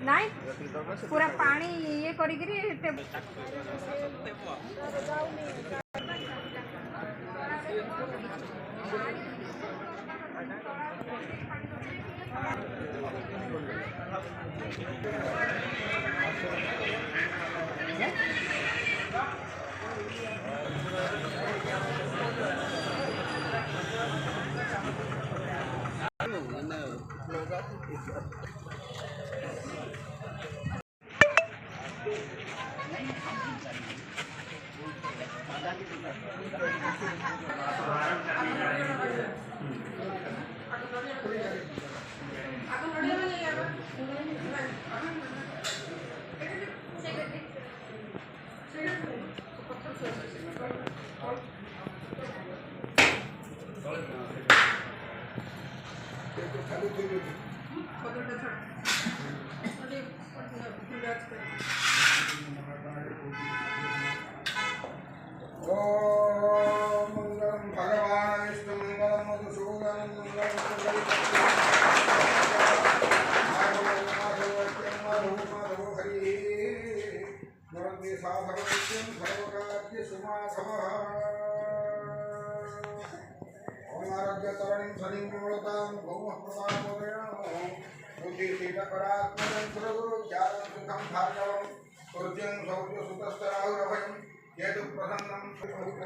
नहीं पूरा पानी ये करी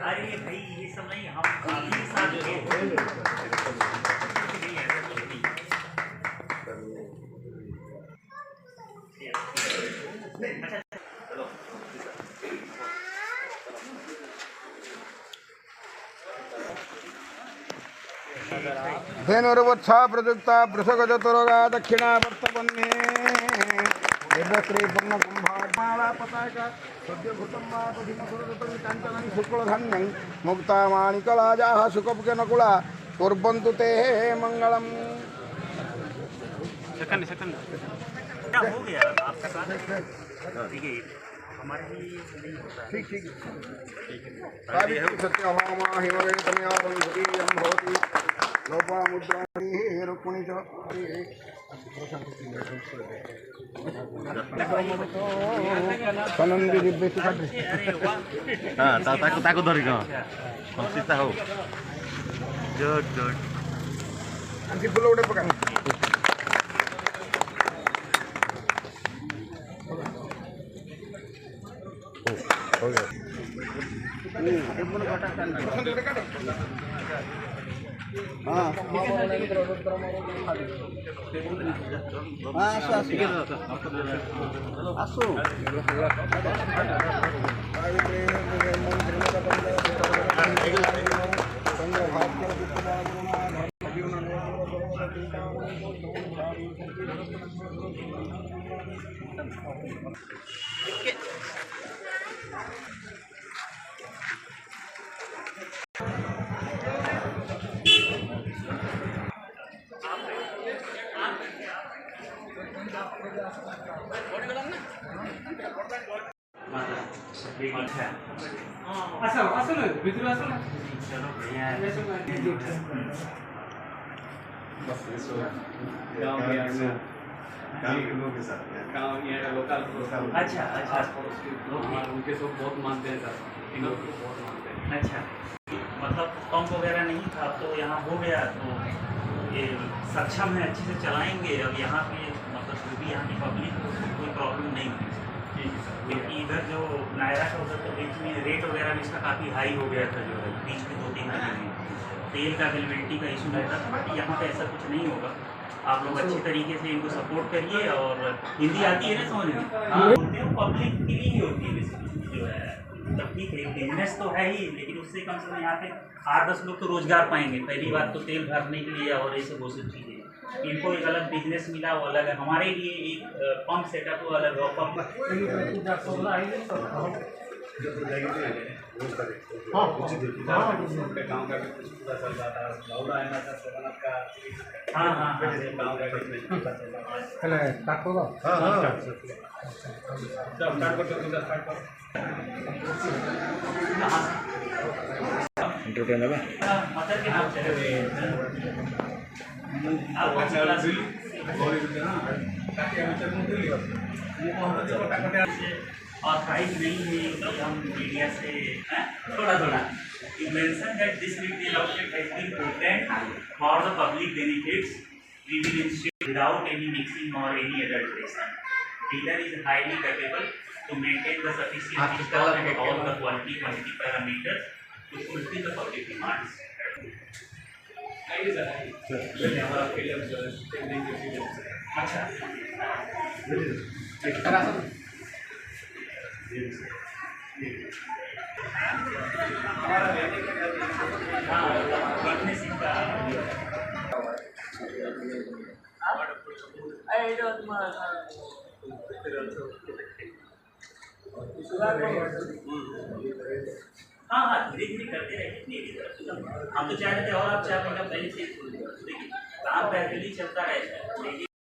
अरे भाई ये सब नहीं, हम काफी साथ धेनुर्वत्सा प्रयुक्ता वृषगजतुरोगा दक्षिणा वर्तवन्ये श्री पन्न कुंभाला पताका सद्यभूतं मातधिमसुरदतं काञ्चनं शुक्लधान्यं मुक्ता माणिकलाजाः सुकपकेनकुला कुर्वन्तु ते मङ्गलम्। सेकंड क्या हो गया आपका साथ? ठीक है हमारे भी नहीं होता है। ठीक सत्यभामा हिमवेतमयावं सतीयं भवति लोपामुद्राणि रुक्मिणी च सनंदी दिव्य सुखाते हां ताको धरि ग सीता हो गुड आणखी फुलं उडे बघा हो गया अच्छा उनके सब बहुत मानते हैं सर, बहुत मानते हैं। अच्छा मतलब पंप वगैरह नहीं था तो यहाँ हो गया तो ये सक्षम है अच्छे से चलाएंगे। अब यहाँ पे मतलब जो भी यहाँ की पब्लिक को कोई प्रॉब्लम नहीं है क्योंकि इधर जो नायरा का उधर रेट वगैरह भी इसका काफ़ी हाई हो गया था, जो है बीच में 2-3 महीने तेल का अवेलेबिलिटी का इशू रहता था। बट यहाँ पे ऐसा कुछ नहीं होगा। आप लोग अच्छी तरीके से इनको सपोर्ट करिए। और हिंदी आती है ना समझ में? हाँ, होती है, पब्लिक के लिए ही होती है बेसिकली, जो है मतलब ठीक है बिजनेस तो है ही, लेकिन उससे कम से कम यहाँ पे 8-10 लोग तो रोजगार पाएंगे। पहली बात तो तेल भरने के लिए और ये सब वो सब चीज़ें, इनको एक अलग बिजनेस मिला, वो अलग है। हमारे लिए एक पंप सेटअप वो अलग है। पंप गाँव का भी कुछ पता चल रहा था, लौड़ा आया था सोमनाथ का। हाँ हाँ हाँ गाँव का भी कुछ पता चल रहा था। हाँ हाँ स्टार्ट करते हो, स्टार्ट करो। मदर के नाम चले आपका क्लास ऑथराइज नहीं है कि हम मीडिया से थोड़ा you mention that this media outlet has been open for the public benefits we will instead without any mixing और any adulteration dealer is highly capable to maintain the sufficient stock and all the quality quantity parameters to fulfill the public demands. अच्छा हाँ हाँ धीरे धीरे करते रहिए। हम तो चाह रहे थे और आप 4 महीना पहले से देखिए काम पहले ही चलता रहता है।